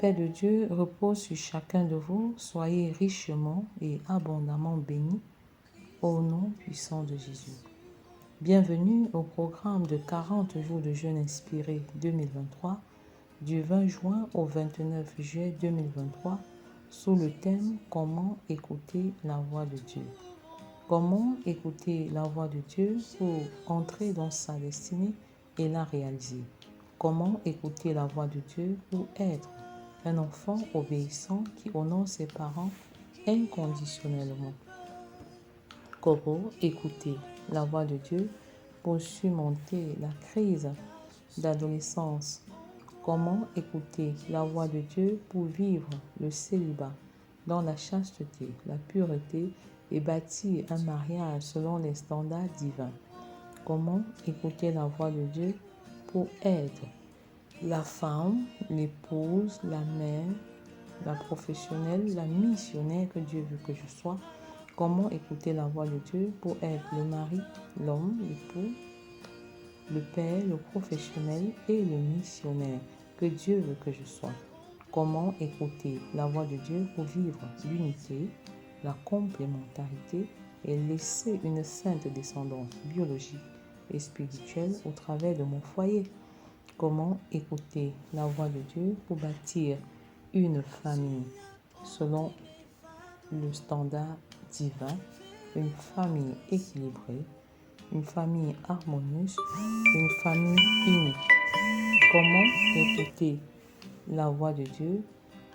paix de Dieu repose sur chacun de vous. Soyez richement et abondamment bénis au nom puissant de Jésus. Bienvenue au programme de 40 jours de jeûne inspiré 2023 du 20 juin au 29 juillet 2023 sous le thème « Comment écouter la voix de Dieu ». Comment écouter la voix de Dieu pour entrer dans sa destinée et la réaliser. Comment écouter la voix de Dieu pour être un enfant obéissant qui honore ses parents inconditionnellement. Comment écouter la voix de Dieu pour surmonter la crise d'adolescence. Comment écouter la voix de Dieu pour vivre le célibat dans la chasteté, la pureté et bâtir un mariage selon les standards divins. Comment écouter la voix de Dieu pour être la femme, l'épouse, la mère, la professionnelle, la missionnaire que Dieu veut que je sois. Comment écouter la voix de Dieu pour être le mari, l'homme, l'époux, le père, le professionnel et le missionnaire que Dieu veut que je sois. Comment écouter la voix de Dieu pour vivre l'unité, la complémentarité et laisser une sainte descendance biologique et spirituelle au travers de mon foyer. Comment écouter la voix de Dieu pour bâtir une famille selon le standard divin, une famille équilibrée, une famille harmonieuse, une famille unie. Comment écouter la voix de Dieu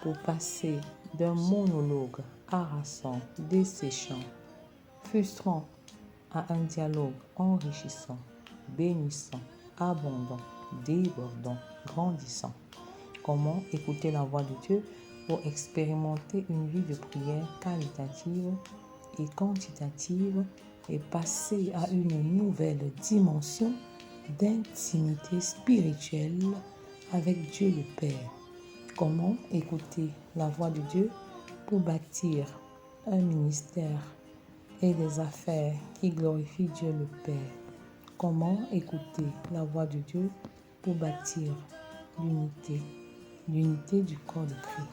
pour passer d'un monologue harassant, desséchant, frustrant à un dialogue enrichissant, bénissant, abondant, débordant, grandissant. Comment écouter la voix de Dieu pour expérimenter une vie de prière qualitative et quantitative et passer à une nouvelle dimension d'intimité spirituelle avec Dieu le Père. Comment écouter la voix de Dieu pour bâtir un ministère et des affaires qui glorifient Dieu le Père. Comment écouter la voix de Dieu pour bâtir l'unité du corps de Christ.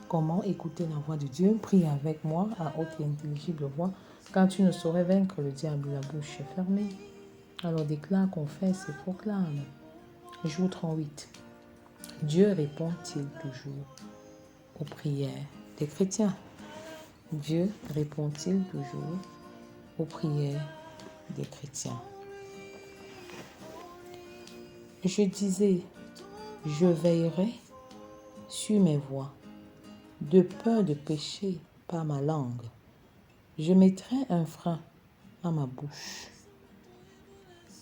Comment écouter la voix de Dieu? Prie avec moi à haute et intelligible voix, car tu ne saurais vaincre le diable la bouche fermée. Alors déclare, confesse et proclame. Jour 38. Dieu répond-il toujours aux prières des chrétiens? Dieu répond-il toujours aux prières des chrétiens? Je disais, je veillerai sur mes voies, de peur de pécher par ma langue. Je mettrai un frein à ma bouche,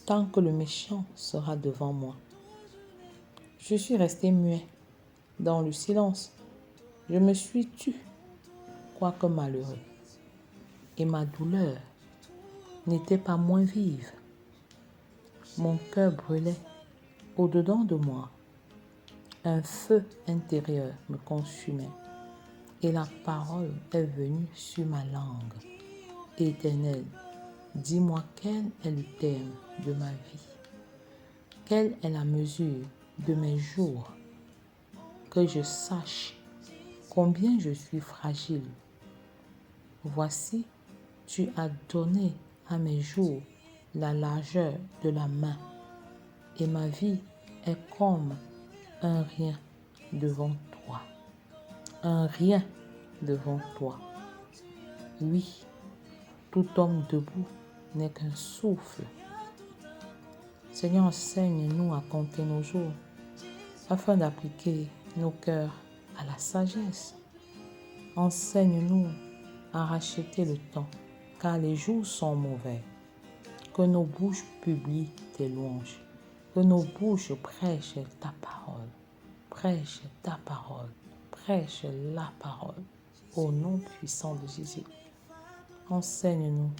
tant que le méchant sera devant moi. Je suis resté muet dans le silence. Je me suis tu, quoique malheureux. Et ma douleur n'était pas moins vive. Mon cœur brûlait au-dedans de moi. Un feu intérieur me consumait. Et la parole est venue sur ma langue. Éternel, dis-moi quel est le terme de ma vie. Quelle est la mesure de mes jours? Que je sache combien je suis fragile. Voici, tu as donné à mes jours la largeur de la main, et ma vie est comme un rien devant toi. Un rien devant toi. Oui, tout homme debout n'est qu'un souffle. Seigneur, enseigne-nous à compter nos jours, afin d'appliquer nos cœurs à la sagesse. Enseigne-nous à racheter le temps, car les jours sont mauvais. Que nos bouches publient tes louanges, que nos bouches prêchent ta parole, prêchent ta parole, prêchent la parole, au nom puissant de Jésus. Enseigne-nous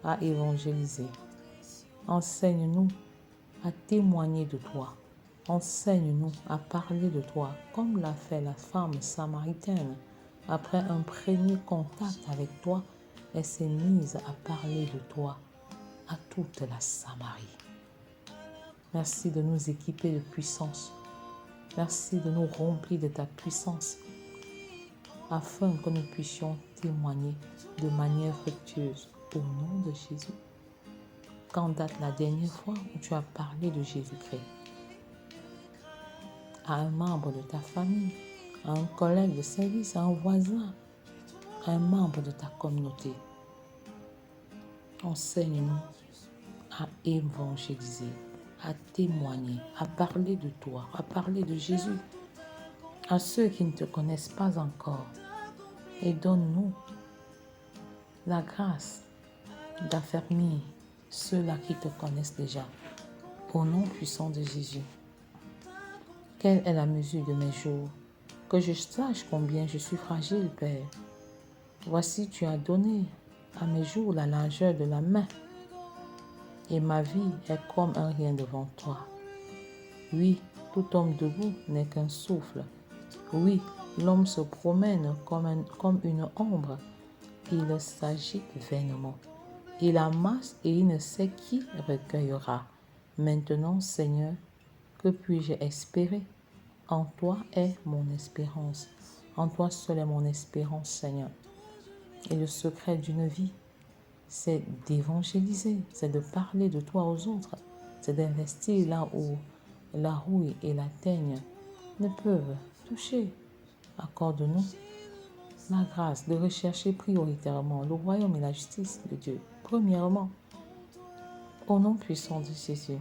à évangéliser. Enseigne-nous à témoigner de toi. Enseigne-nous à parler de toi, comme l'a fait la femme samaritaine. Après un premier contact avec toi, elle s'est mise à parler de toi à toute la Samarie. Merci de nous équiper de puissance Merci de nous remplir de ta puissance afin que nous puissions témoigner de manière fructueuse au nom de Jésus. Quand date la dernière fois où tu as parlé de Jésus-Christ à un membre de ta famille, à un collègue de service, à un voisin, à un membre de ta communauté? Enseigne-nous à évangéliser, à témoigner, à parler de toi, à parler de Jésus à ceux qui ne te connaissent pas encore. Et donne-nous la grâce d'affermir ceux-là qui te connaissent déjà. Au nom puissant de Jésus. Quelle est la mesure de mes jours? Que je sache combien je suis fragile, Père. Voici, tu as donné à mes jours la largeur de la main. Et ma vie est comme un rien devant toi. Oui, tout homme debout n'est qu'un souffle. Oui, l'homme se promène comme une ombre. Il s'agite vainement. Il amasse et il ne sait qui recueillera. Maintenant, Seigneur, que puis-je espérer? En toi est mon espérance. En toi seul est mon espérance, Seigneur. Et le secret d'une vie, c'est d'évangéliser, c'est de parler de toi aux autres, c'est d'investir là où la rouille et la teigne ne peuvent toucher. Accorde-nous la grâce de rechercher prioritairement le royaume et la justice de Dieu. Premièrement, au nom puissant de Jésus,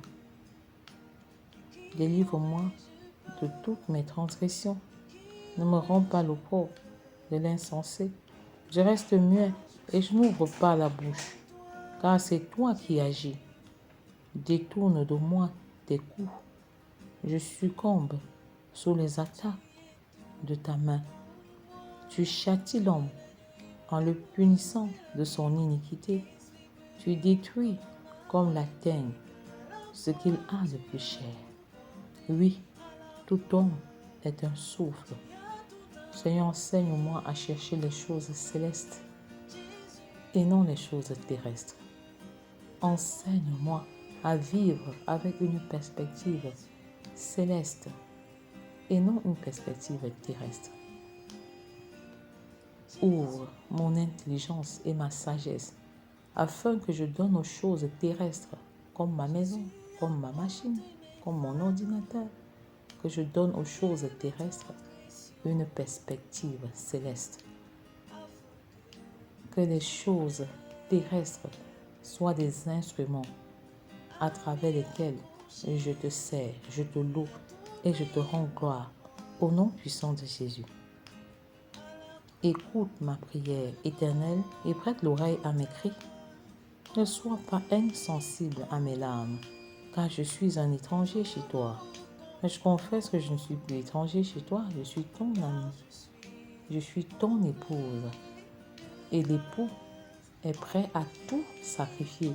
délivre-moi de toutes mes transgressions. Ne me rends pas l'opprobre de l'insensé. Je reste muet et je n'ouvre pas la bouche, car c'est toi qui agis. Détourne de moi tes coups. Je succombe sous les attaques de ta main. Tu châties l'homme en le punissant de son iniquité. Tu détruis comme la teigne ce qu'il a de plus cher. Oui, tout homme est un souffle. Seigneur, enseigne-moi à chercher les choses célestes et non les choses terrestres. Enseigne-moi à vivre avec une perspective céleste et non une perspective terrestre. Ouvre mon intelligence et ma sagesse afin que je donne aux choses terrestres comme ma maison, comme ma machine, comme mon ordinateur, que je donne aux choses terrestres une perspective céleste. Que les choses terrestres soient des instruments à travers lesquels je te sers, je te loue et je te rends gloire au nom puissant de Jésus. Écoute ma prière éternelle et prête l'oreille à mes cris. Ne sois pas insensible à mes larmes, car je suis un étranger chez toi. Mais je confesse que je ne suis plus étranger chez toi, je suis ton ami. Je suis ton épouse. Et l'époux est prêt à tout sacrifier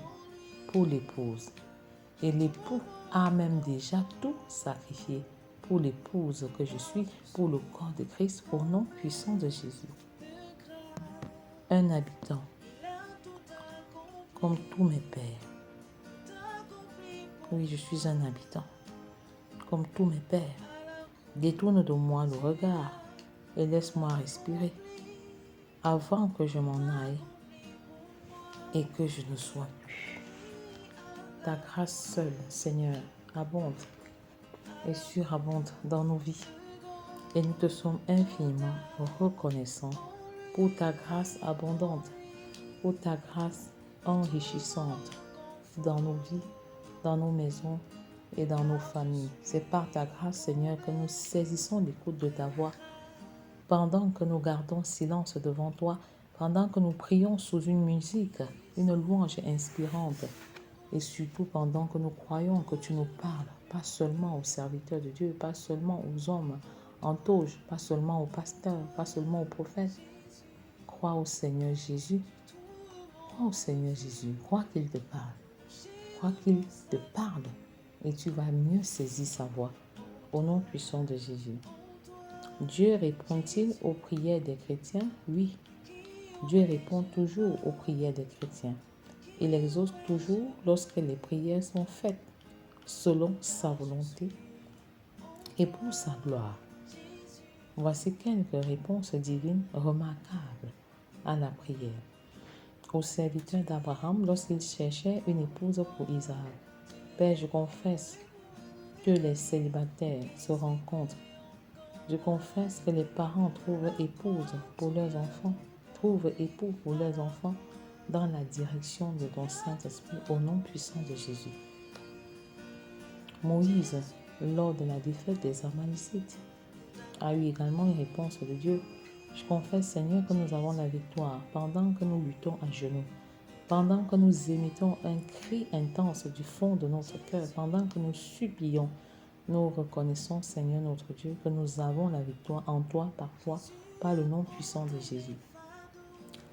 pour l'épouse. Et l'époux a même déjà tout sacrifié pour l'épouse que je suis, pour le corps de Christ, au nom puissant de Jésus. Un habitant, comme tous mes pères. Oui, je suis un habitant, comme tous mes pères. Détourne de moi le regard et laisse-moi respirer avant que je m'en aille et que je ne sois plus. Ta grâce seule, Seigneur, abonde et surabonde dans nos vies. Et nous te sommes infiniment reconnaissants pour ta grâce abondante, pour ta grâce enrichissante dans nos vies, dans nos maisons et dans nos familles. C'est par ta grâce, Seigneur, que nous saisissons l'écoute de ta voix pendant que nous gardons silence devant toi, pendant que nous prions sous une musique, une louange inspirante, et surtout pendant que nous croyons que tu nous parles, pas seulement aux serviteurs de Dieu, pas seulement aux hommes en toge, pas seulement aux pasteurs, pas seulement aux prophètes. Crois au Seigneur Jésus, crois au Seigneur Jésus, crois qu'il te parle, crois qu'il te parle, et tu vas mieux saisir sa voix, au nom puissant de Jésus. Dieu répond-il aux prières des chrétiens? Oui, Dieu répond toujours aux prières des chrétiens. Il exauce toujours lorsque les prières sont faites selon sa volonté et pour sa gloire. Voici quelques réponses divines remarquables à la prière. Au serviteur d'Abraham lorsqu'il cherchait une épouse pour Isaac. Père, je confesse que les célibataires se rencontrent. Je confesse que les parents trouvent épouse pour leurs enfants, trouvent époux pour leurs enfants dans la direction de ton Saint-Esprit au nom puissant de Jésus. Moïse, lors de la défaite des Amalécites, a eu également une réponse de Dieu. Je confesse, Seigneur, que nous avons la victoire pendant que nous luttons à genoux, pendant que nous émettons un cri intense du fond de notre cœur, pendant que nous supplions. Nous reconnaissons, Seigneur notre Dieu, que nous avons la victoire en toi, par le nom puissant de Jésus.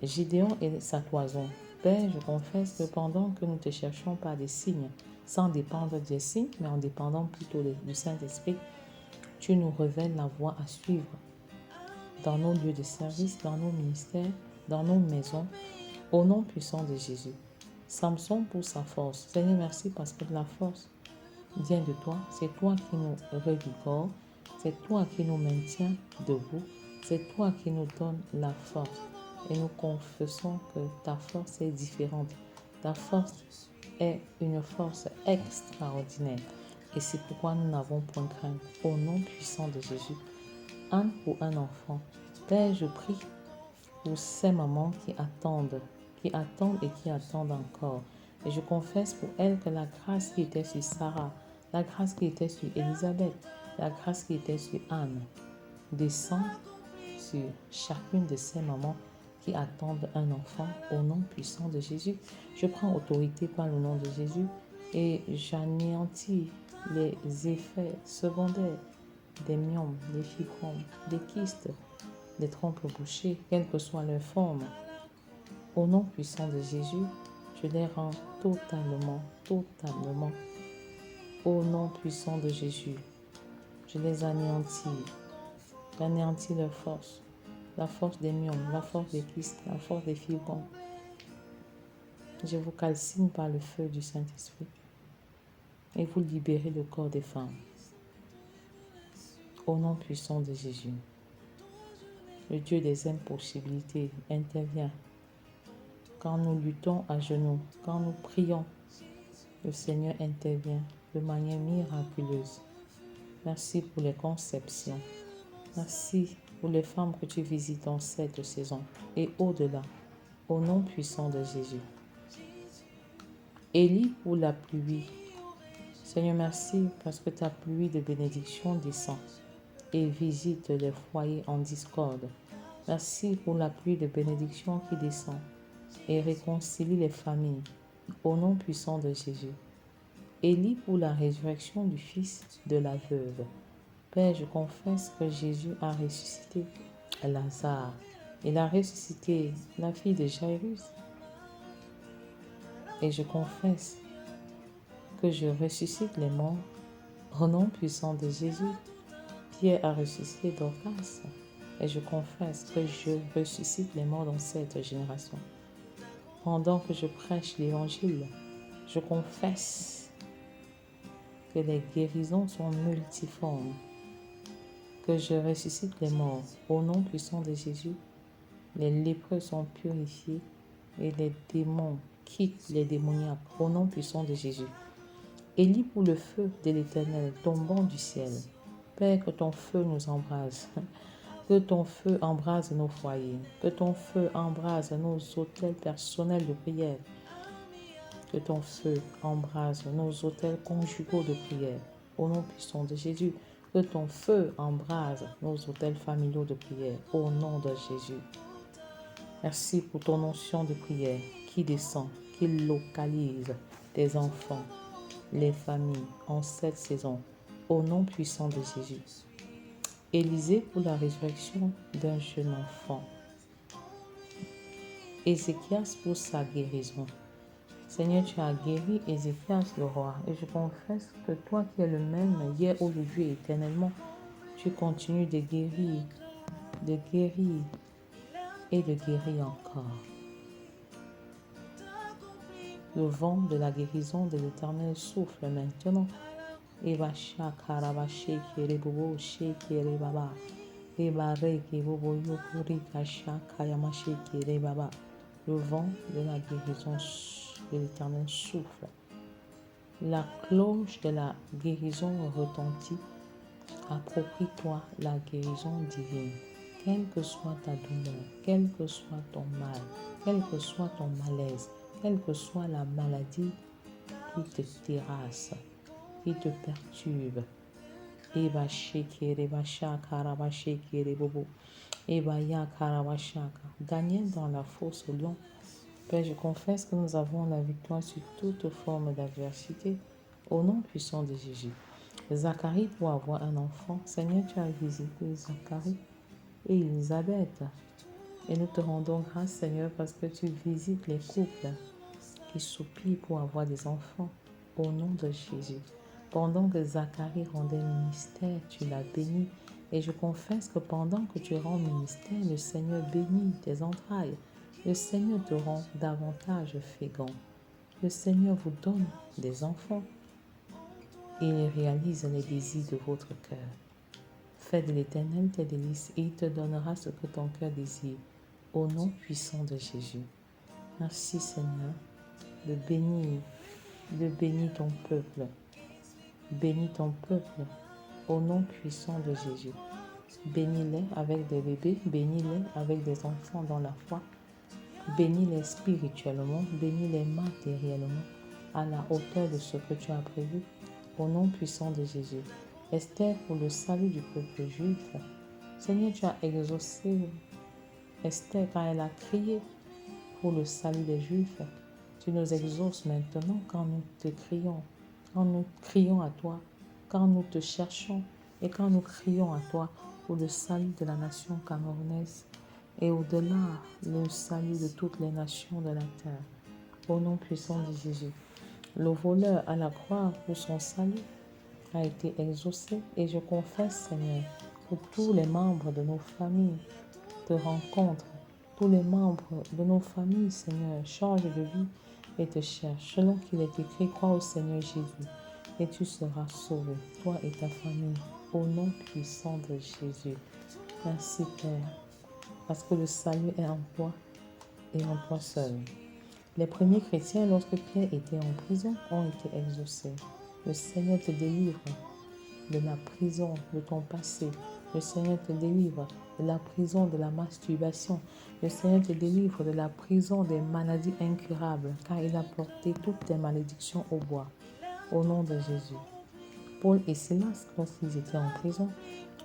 Gédéon et sa toison. Père, je confesse que pendant que nous te cherchons par des signes, sans dépendre des signes, mais en dépendant plutôt du Saint-Esprit, tu nous révèles la voie à suivre dans nos lieux de service, dans nos ministères, dans nos maisons, au nom puissant de Jésus. Samson pour sa force. Seigneur, merci parce que la force vient de toi. C'est toi qui nous revigore. C'est toi qui nous maintient debout. C'est toi qui nous donne la force. Et nous confessons que ta force est différente. Ta force est une force extraordinaire. Et c'est pourquoi nous n'avons point crainte. Au nom puissant de Jésus. Un pour un enfant. Père, je prie pour ces mamans qui attendent et qui attendent encore. Et je confesse pour elles que la grâce qui était sur Sarah, la grâce qui était sur Élisabeth, la grâce qui était sur Anne, descend sur chacune de ces mamans qui attendent un enfant au nom puissant de Jésus. Je prends autorité par le nom de Jésus et j'anéantis les effets secondaires des myomes, des fibromes, des kystes, des trompes bouchées, quelle que soit leur forme. Au nom puissant de Jésus, je les rends totalement. Au nom puissant de Jésus, je les anéantis. J'anéantis leur force, la force des myomes, la force des kystes, la force des fibromes. Je vous calcine par le feu du Saint-Esprit et vous libérez le corps des femmes. Au nom puissant de Jésus, le Dieu des impossibilités intervient. Quand nous luttons à genoux, quand nous prions, le Seigneur intervient de manière miraculeuse. Merci pour les conceptions. Merci pour les femmes que tu visites en cette saison et au-delà, au nom puissant de Jésus. Élie pour la pluie. Seigneur, merci parce que ta pluie de bénédiction descend et visite les foyers en discorde. Merci pour la pluie de bénédiction qui descend et réconcilie les familles au nom puissant de Jésus. Élie pour la résurrection du fils de la veuve. Père, je confesse que Jésus a ressuscité Lazare. Il a ressuscité la fille de Jairus. Et je confesse que je ressuscite les morts au nom puissant de Jésus. Pierre a ressuscité Dorcas. Et je confesse que je ressuscite les morts dans cette génération. Pendant que je prêche l'évangile, je confesse que les guérisons sont multiformes, que je ressuscite les morts au nom puissant de Jésus. Les lépreux sont purifiés et les démons quittent les démoniaques au nom puissant de Jésus. Élie pour le feu de l'Éternel tombant du ciel. Père, que ton feu nous embrase. Que ton feu embrase nos foyers. Que ton feu embrase nos autels personnels de prière. Que ton feu embrase nos autels conjugaux de prière. Au nom puissant de Jésus. Que ton feu embrase nos autels familiaux de prière. Au nom de Jésus. Merci pour ton onction de prière qui descend, qui localise tes enfants, les familles en cette saison. Au nom puissant de Jésus. Élisée pour la résurrection d'un jeune enfant. Ézéchias pour sa guérison. Seigneur, tu as guéri Ézéchias le roi. Et je confesse que toi qui es le même hier, aujourd'hui et éternellement, tu continues de guérir et de guérir encore. Le vent de la guérison de l'Éternel souffle maintenant Eba shakaraba shekere bobo shekere baba. Eba reke bobo yokuri kashakayama shekere baba. Le vent de la guérison de l'Éternel souffle. La cloche de la guérison retentit. Approprie-toi la guérison divine. Quelle que soit ta douleur, quel que soit ton mal, quel que soit ton malaise, quelle que soit la maladie qui te terrasse, qui te perturbe. Eba shekere bashaka raba shekere bobo. Eba yaka raba shaka. Daniel dans la fosse au lion. Père, je confesse que nous avons la victoire sur toute forme d'adversité au nom puissant de Jésus. Zacharie pour avoir un enfant. Seigneur, tu as visité Zacharie et Elisabeth. Et nous te rendons grâce, Seigneur, parce que tu visites les couples qui soupirent pour avoir des enfants au nom de Jésus. Pendant que Zacharie rendait ministère, tu l'as béni. Et je confesse que pendant que tu rends ministère, le Seigneur bénit tes entrailles. Le Seigneur te rend davantage fécond. Le Seigneur vous donne des enfants. Il réalise les désirs de votre cœur. Fais de l'Éternel tes délices et il te donnera ce que ton cœur désire. Au nom puissant de Jésus. Merci Seigneur de bénir ton peuple. Bénis ton peuple au nom puissant de Jésus. Bénis-les avec des bébés, bénis-les avec des enfants dans la foi. Bénis-les spirituellement, bénis-les matériellement à la hauteur de ce que tu as prévu. Au nom puissant de Jésus. Esther pour le salut du peuple juif. Seigneur, tu as exaucé Esther quand elle a crié pour le salut des Juifs. Tu nous exauces maintenant quand nous te crions, quand nous crions à toi, quand nous te cherchons et quand nous crions à toi pour le salut de la nation camerounaise et au-delà, le salut de toutes les nations de la terre. Au nom puissant de Jésus. Le voleur à la croix pour son salut a été exaucé et je confesse, Seigneur, que tous les membres de nos familles te rencontrent. Tous les membres de nos familles, Seigneur, changent de vie et te cherchent. Selon qu'il est écrit, crois au Seigneur Jésus et tu seras sauvé, toi et ta famille, au nom puissant de Jésus. Merci Père, parce que le salut est en toi et en toi seul. Les premiers chrétiens, lorsque Pierre était en prison, ont été exaucés. Le Seigneur te délivre de la prison de ton passé. Le Seigneur te délivre de la prison de la masturbation. Le Seigneur te délivre de la prison des maladies incurables, car il a porté toutes tes malédictions au bois. Au nom de Jésus. Paul et Silas, lorsqu'ils étaient en prison,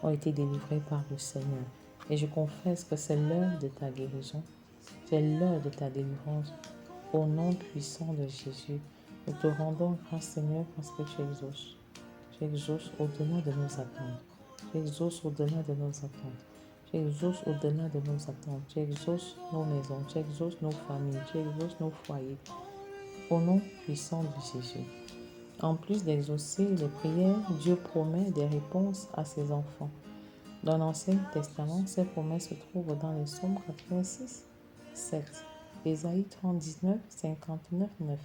ont été délivrés par le Seigneur. Et je confesse que c'est l'heure de ta guérison. C'est l'heure de ta délivrance. Au nom puissant de Jésus, nous te rendons grâce, Seigneur, parce que tu exauces. Tu exauces au-delà de nos attentes. Tu exauces au-delà de nos attentes. Tu exauces au-delà de nos attentes. Tu exauces nos maisons. Tu exauces nos familles. Tu exauces nos foyers. Au nom puissant de Jésus. En plus d'exaucer les prières, Dieu promet des réponses à ses enfants. Dans l'Ancien Testament, ces promesses se trouvent dans les Psaumes 86, 7, Ésaïe 39, 59, 9.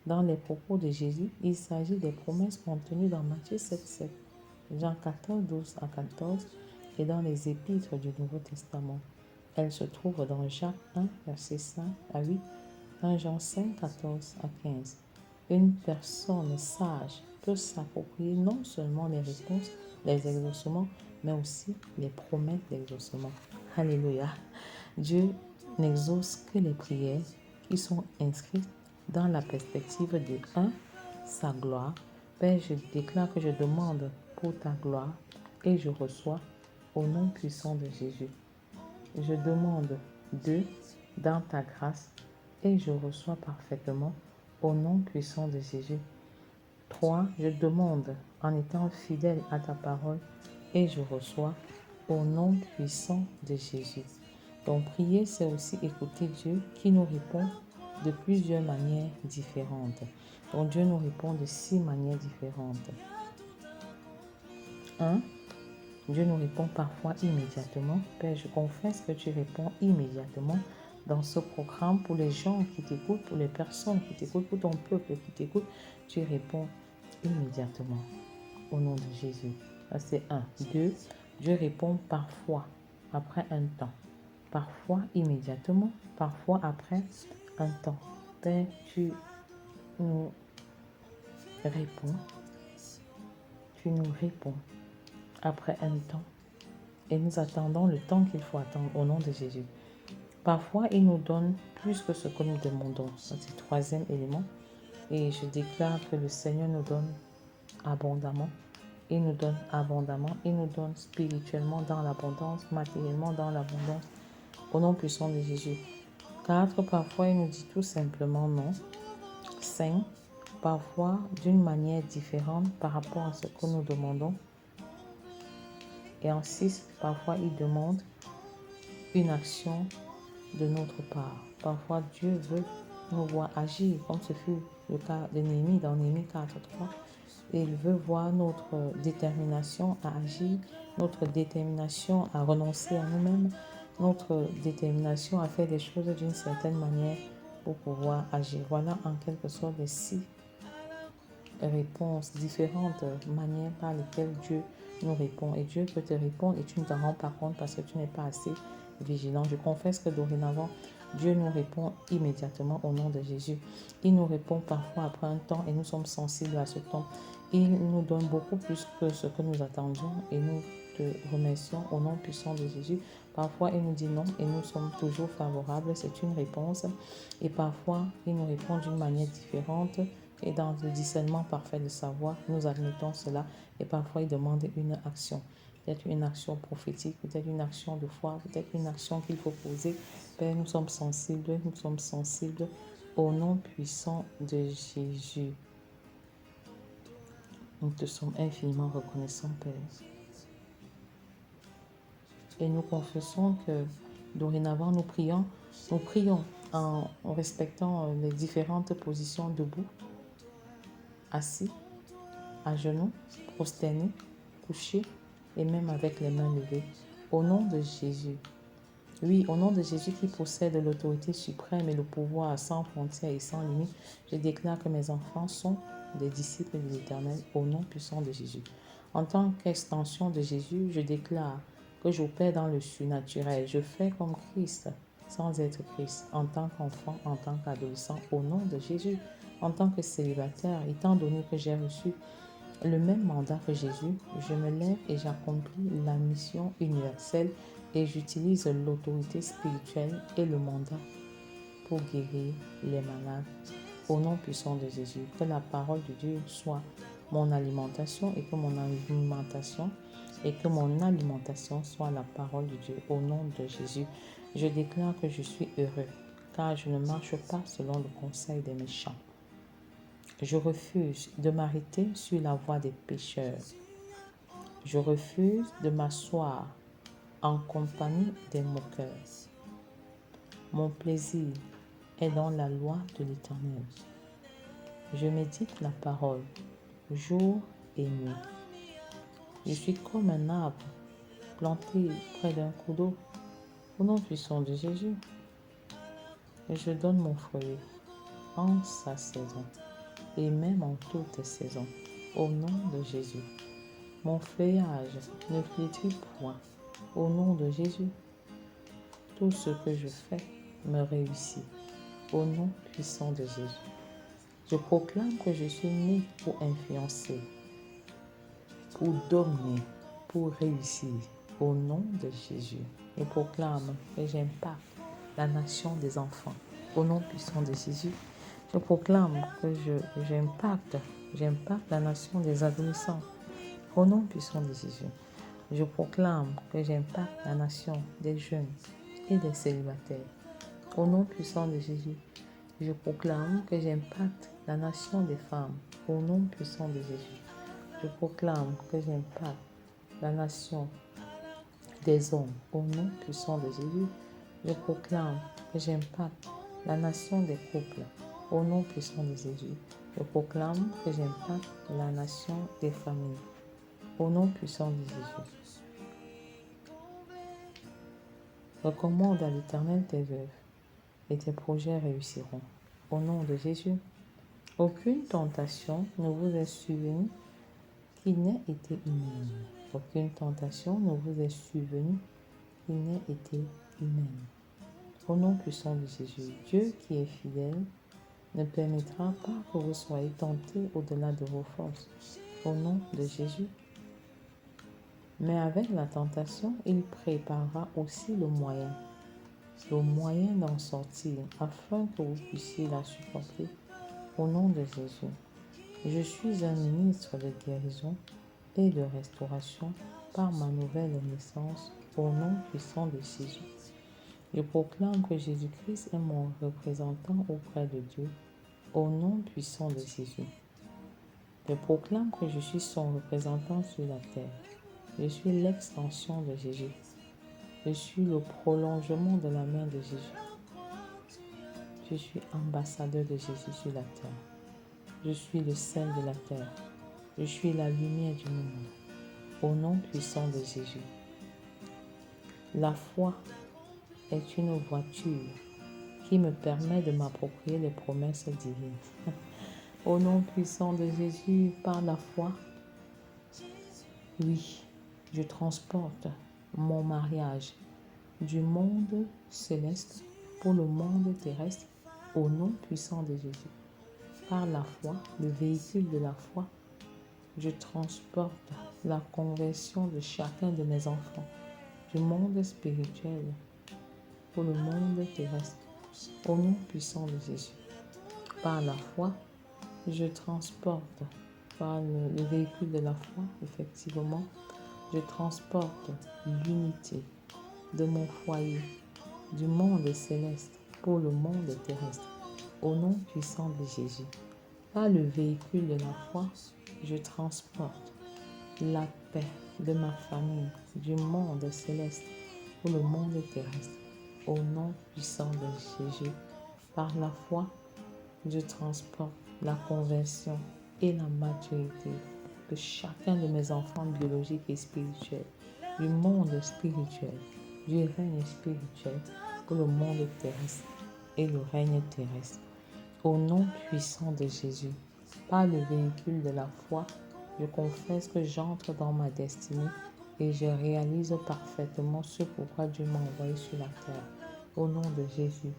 Dans les propos de Jésus, il s'agit des promesses contenues dans Matthieu 7, 7, Jean 14, 12 à 14 et dans les épîtres du Nouveau Testament. Elles se trouvent dans Jacques 1, verset 5 à 8, dans Jean 5, 14 à 15. Une personne sage peut s'approprier non seulement les réponses, les exaucements, mais aussi les promesses d'exaucement. Alléluia. Dieu n'exauce que les prières qui sont inscrites dans la perspective de 1. Sa gloire. Père, je déclare que je demande pour ta gloire et je reçois au nom puissant de Jésus. Je demande 2. Dans ta grâce et je reçois parfaitement au nom puissant de Jésus. 3. Je demande en étant fidèle à ta parole et je reçois au nom puissant de Jésus. Donc, prier, c'est aussi écouter Dieu qui nous répond de plusieurs manières différentes. Donc, Dieu nous répond de 6 manières différentes. 1. Dieu nous répond parfois immédiatement. Père, je confesse que tu réponds immédiatement dans ce programme pour les gens qui t'écoutent, pour les personnes qui t'écoutent, pour ton peuple qui t'écoute. Tu réponds immédiatement. au nom de Jésus. Ça, c'est 1. 2. Dieu répond parfois, après un temps. Parfois immédiatement, parfois après un temps. Père, tu nous réponds. Tu nous réponds après un temps. Et nous attendons le temps qu'il faut attendre au nom de Jésus. Parfois, il nous donne plus que ce que nous demandons. Ça, c'est le 3e élément. Et je déclare que le Seigneur nous donne abondamment. Il nous donne abondamment. Il nous donne spirituellement dans l'abondance, matériellement dans l'abondance. Au nom puissant de Jésus. 4. Parfois, il nous dit tout simplement non. 5. Parfois, d'une manière différente par rapport à ce que nous demandons. Et en 6, parfois, il demande une action de notre part. Parfois, Dieu veut nous voir agir, comme ce fut le cas de Néhémie dans Néhémie 4:3. Et il veut voir notre détermination à agir, notre détermination à renoncer à nous-mêmes, notre détermination à faire des choses d'une certaine manière pour pouvoir agir. Voilà en quelque sorte les 6 réponses, différentes manières par lesquelles Dieu nous répond. Et Dieu peut te répondre et tu ne t'en rends pas compte parce que tu n'es pas assez vigilant. Je confesse que dorénavant, Dieu nous répond immédiatement au nom de Jésus. Il nous répond parfois après un temps et nous sommes sensibles à ce temps. Il nous donne beaucoup plus que ce que nous attendions et nous te remercions au nom puissant de Jésus. Parfois, il nous dit non et nous sommes toujours favorables. C'est une réponse. Et parfois, il nous répond d'une manière différente. Et dans le discernement parfait de savoir, nous admettons cela. Et parfois, il demande une action. Peut-être une action prophétique, peut-être une action de foi, peut-être une action qu'il faut poser. Père, nous sommes sensibles au nom puissant de Jésus. Nous te sommes infiniment reconnaissants, Père. Et nous confessons que dorénavant, nous prions en respectant les différentes positions debout, assis, à genoux, prosternés, couchés et même avec les mains levées. Au nom de Jésus. Oui, au nom de Jésus qui possède l'autorité suprême et le pouvoir sans frontières et sans limite, je déclare que mes enfants sont des disciples de l'Éternel au nom puissant de Jésus. En tant qu'extension de Jésus, je déclare que j'opère dans le surnaturel. Je fais comme Christ sans être Christ, en tant qu'enfant, en tant qu'adolescent, au nom de Jésus. En tant que célibataire, étant donné que j'ai reçu le même mandat que Jésus, je me lève et j'accomplis la mission universelle et j'utilise l'autorité spirituelle et le mandat pour guérir les malades. Au nom puissant de Jésus, que la parole de Dieu soit mon alimentation et que mon alimentation soit la parole de Dieu. Au nom de Jésus, je déclare que je suis heureux car je ne marche pas selon le conseil des méchants. Je refuse de m'arrêter sur la voie des pécheurs. Je refuse de m'asseoir en compagnie des moqueurs. Mon plaisir est dans la loi de l'Éternel. Je médite la parole jour et nuit. Je suis comme un arbre planté près d'un cours d'eau. Au nom puissant de Jésus, et je donne mon fruit en sa saison et même en toutes saisons. Au nom de Jésus, mon feuillage ne flétrit point. Au nom de Jésus, tout ce que je fais me réussit. Au nom puissant de Jésus, je proclame que je suis né pour influencer, pour dominer, pour réussir. Au nom de Jésus, je proclame que j'impacte la nation des enfants. Au nom puissant de Jésus, je proclame que j'impacte la nation des adolescents. Au nom puissant de Jésus, je proclame que j'impacte la nation des jeunes et des célibataires. Au nom puissant de Jésus, je proclame que j'impacte la nation des femmes. Au nom puissant de Jésus, je proclame que j'impacte la nation des hommes. Au nom puissant de Jésus, je proclame que j'impacte la nation des couples. Au nom puissant de Jésus, je proclame que j'impacte la nation des familles. Au nom puissant de Jésus, recommande à l'Éternel tes œuvres et tes projets réussiront. Au nom de Jésus, aucune tentation ne vous est survenue qui n'ait été humaine. Aucune tentation ne vous est survenue qui n'ait été humaine. Au nom puissant de Jésus, Dieu qui est fidèle ne permettra pas que vous soyez tentés au-delà de vos forces. Au nom de Jésus. Mais avec la tentation, il préparera aussi le moyen d'en sortir, afin que vous puissiez la supporter. Au nom de Jésus. Je suis un ministre de guérison et de restauration par ma nouvelle naissance, au nom puissant de Jésus. Je proclame que Jésus-Christ est mon représentant auprès de Dieu, au nom puissant de Jésus. Je proclame que je suis son représentant sur la terre. Je suis l'extension de Jésus. Je suis le prolongement de la main de Jésus. Je suis ambassadeur de Jésus sur la terre. Je suis le sel de la terre. Je suis la lumière du monde. Au nom puissant de Jésus. La foi est une voiture qui me permet de m'approprier les promesses divines. Au nom puissant de Jésus, par la foi, oui, je transporte mon mariage du monde céleste pour le monde terrestre. Au nom puissant de Jésus. Par la foi, le véhicule de la foi, je transporte la conversion de chacun de mes enfants du monde spirituel pour le monde terrestre. Au nom puissant de Jésus. Par la foi, je transporte, par le véhicule de la foi, effectivement, je transporte l'unité de mon foyer, du monde céleste pour le monde terrestre. Au nom puissant de Jésus. Par le véhicule de la foi, je transporte la paix de ma famille, du monde céleste pour le monde terrestre. Au nom puissant de Jésus. Par la foi, je transporte la conversion et la maturité de chacun de mes enfants biologiques et spirituels, du monde spirituel, du règne spirituel pour le monde terrestre et le règne terrestre. Au nom puissant de Jésus, par le véhicule de la foi, je confesse que j'entre dans ma destinée et je réalise parfaitement ce pourquoi Dieu m'a envoyé sur la terre. Au nom de Jésus,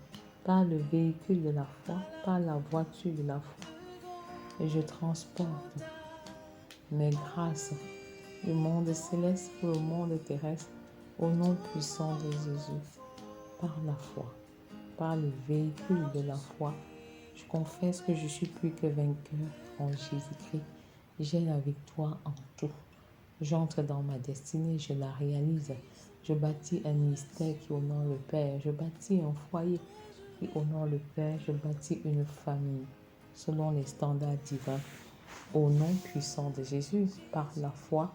par le véhicule de la foi, par la voiture de la foi, et je transporte mes grâces du monde céleste pour le monde terrestre. Au nom puissant de Jésus, par la foi, par le véhicule de la foi, je confesse que je suis plus que vainqueur en Jésus-Christ. J'ai la victoire en tout. J'entre dans ma destinée, je la réalise. Je bâtis un ministère qui honore le Père. Je bâtis un foyer qui honore le Père. Je bâtis une famille selon les standards divins. Au nom puissant de Jésus, par la foi,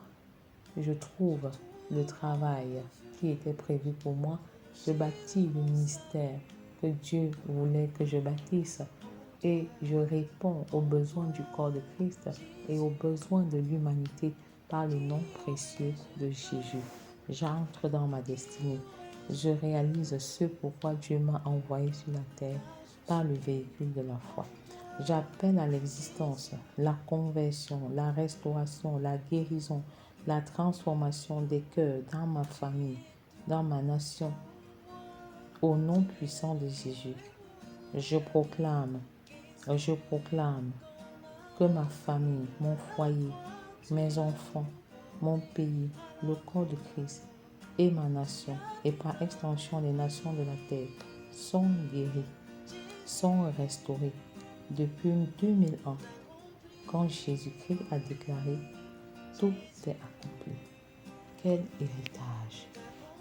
je trouve le travail qui était prévu pour moi. Je bâtis le ministère que Dieu voulait que je bâtisse. Et je réponds aux besoins du corps de Christ et aux besoins de l'humanité par le nom précieux de Jésus. J'entre dans ma destinée. Je réalise ce pourquoi Dieu m'a envoyé sur la terre par le véhicule de la foi. J'appelle à l'existence la conversion, la restauration, la guérison, la transformation des cœurs dans ma famille, dans ma nation. Au nom puissant de Jésus, je proclame que ma famille, mon foyer, mes enfants, mon pays, le corps de Christ et ma nation, et par extension les nations de la terre, sont guéris, sont restaurés depuis 2000 ans, quand Jésus-Christ a déclaré « Tout est accompli ». Quel héritage,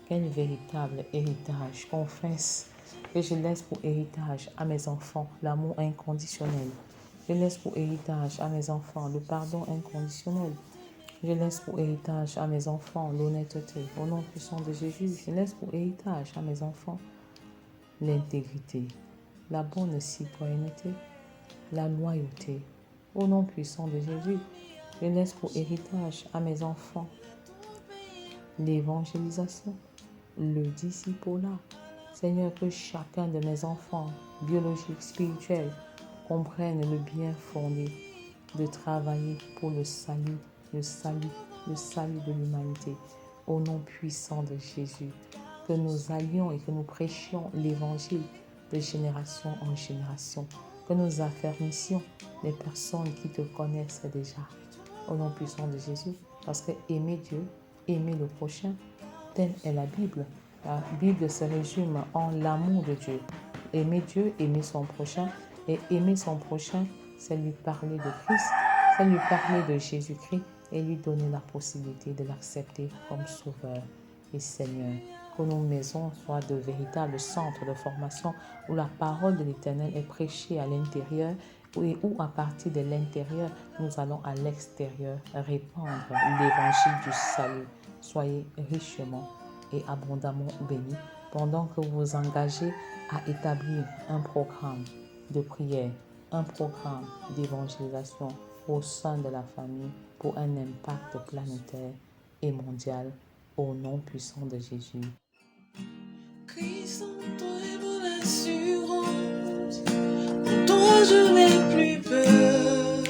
quel véritable héritage. Je confesse que je laisse pour héritage à mes enfants l'amour inconditionnel. Je laisse pour héritage à mes enfants le pardon inconditionnel. Je laisse pour héritage à mes enfants l'honnêteté. Au nom puissant de Jésus, je laisse pour héritage à mes enfants l'intégrité, la bonne citoyenneté, la loyauté. Au nom puissant de Jésus, je laisse pour héritage à mes enfants l'évangélisation, le discipulat. Seigneur, que chacun de mes enfants biologiques, spirituels, comprennent le bien fondé de travailler pour le salut le salut de l'humanité. Au nom puissant de Jésus, que nous allions et que nous prêchions l'évangile de génération en génération, que nous affermissions les personnes qui te connaissent déjà. Au nom puissant de Jésus, parce que aimer Dieu, aimer le prochain, telle est la Bible. La Bible se résume en l'amour de Dieu. Aimer Dieu, aimer son prochain. Et aimer son prochain, c'est lui parler de Christ, c'est lui parler de Jésus-Christ et lui donner la possibilité de l'accepter comme Sauveur et Seigneur. Que nos maisons soient de véritables centres de formation où la parole de l'Éternel est prêchée à l'intérieur et où à partir de l'intérieur, nous allons à l'extérieur répandre l'évangile du salut. Soyez richement et abondamment bénis pendant que vous vous engagez à établir un programme de prière, un programme d'évangélisation au sein de la famille pour un impact planétaire et mondial au nom puissant de Jésus. Christ en toi est mon assurance, en toi je n'ai plus peur,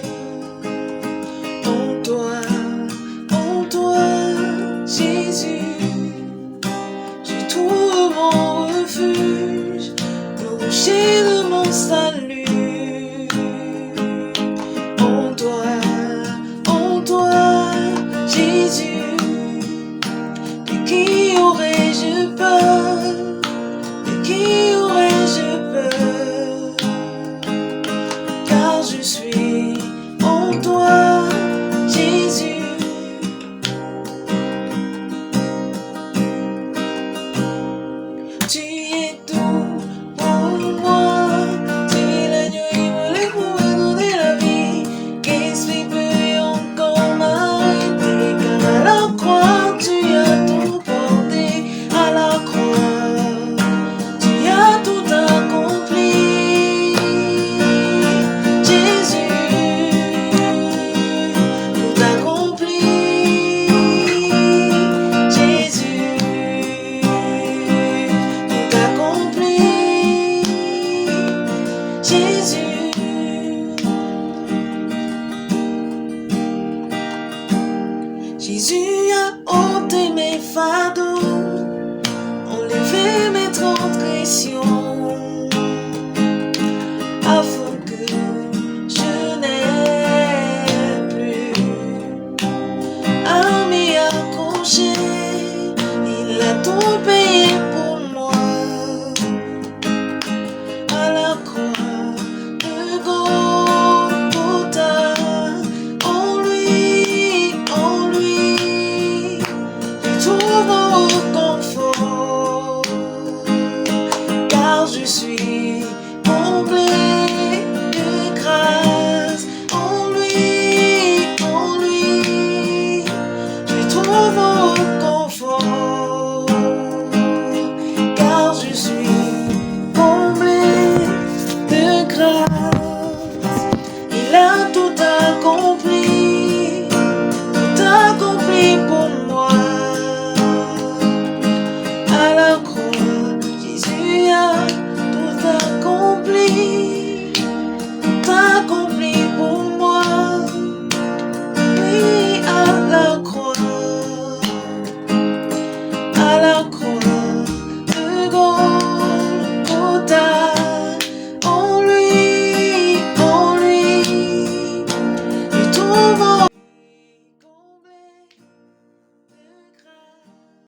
en toi, Jésus, j'ai trouvé mon refuge, le rocher de mon salut. En toi, Jésus, de qui aurais-je peur? De qui aurais-je peur? Car je suis en toi, Jésus. Tu es tout pour moi. Tu es l'agneau immolé pour me donner la vie. Qu'est-ce qui peut encore m'arrêter? Car à la croix, tu as tout porté. À la croix, tu as tout accompli. Jésus, tout accompli. Jésus, tout accompli. Jésus, Jésus a ôté mes fardeaux, enlevé mes transgressions.